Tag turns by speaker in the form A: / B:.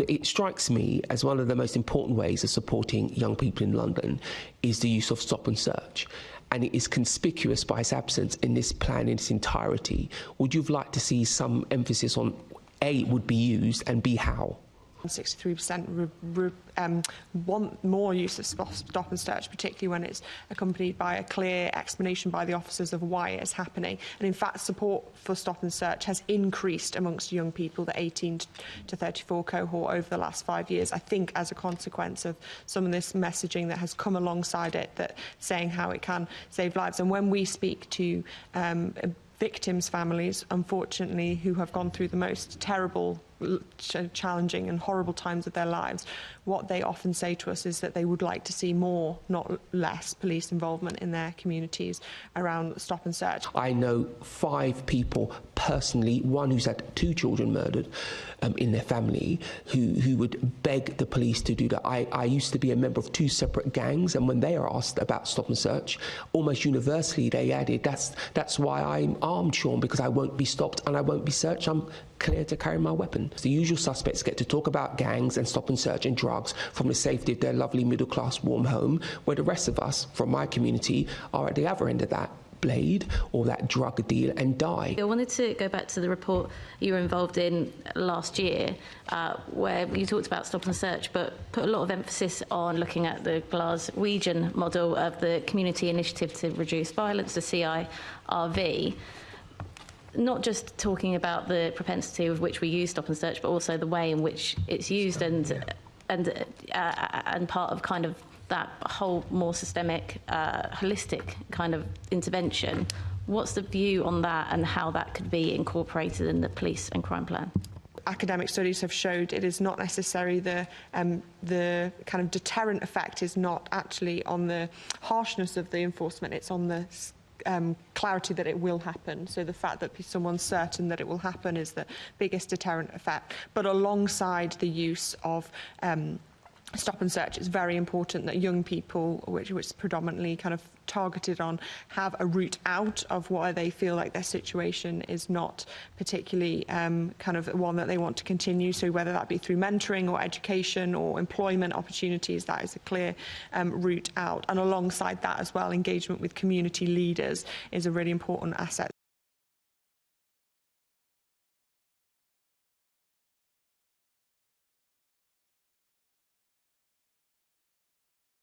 A: It strikes me as one of the most important ways of supporting young people in London is the use of stop and search. And it is conspicuous by its absence in this plan in its entirety. Would you have liked to see some emphasis on A, it would be used, and B, how?
B: 63% want more use of stop and search, particularly when it's accompanied by a clear explanation by the officers of why it's happening. And in fact, support for stop and search has increased amongst young people, the 18 to 34 cohort, over the last 5 years, I think as a consequence of some of this messaging that has come alongside it, that saying how it can save lives. And when we speak to victims' families, unfortunately, who have gone through the most terrible, challenging and horrible times of their lives, what they often say to us is that they would like to see more, not less, police involvement in their communities around stop and search.
A: I know 5 people personally, one who's had 2 children murdered in their family, who would beg the police to do that. I used to be a member of 2 separate gangs, and when they are asked about stop and search, almost universally they added, that's why I'm armed, Shaun, because I won't be stopped and I won't be searched. I'm clear to carry my weapon. The usual suspects get to talk about gangs and stop and search and drugs from the safety of their lovely middle-class warm home, where the rest of us, from my community, are at the other end of that blade or that drug deal and die.
C: I wanted to go back to the report you were involved in last year, where you talked about stop and search, but put a lot of emphasis on looking at the Glaswegian model of the Community Initiative to Reduce Violence, the CIRV. Not just talking about the propensity with which we use stop and search, but also the way in which it's used, and part of kind of that whole more systemic, holistic kind of intervention. What's the view on that, and how that could be incorporated in the police and crime plan?
B: Academic studies have showed it is not necessary the kind of deterrent effect is not actually on the harshness of the enforcement, it's on the clarity that it will happen. So the fact that someone's certain that it will happen is the biggest deterrent effect. But alongside the use of stop and search, it's very important that young people, which is predominantly kind of targeted on, have a route out of why they feel like their situation is not particularly kind of one that they want to continue. So whether that be through mentoring or education or employment opportunities, that is a clear route out. And alongside that as well, engagement with community leaders is a really important asset.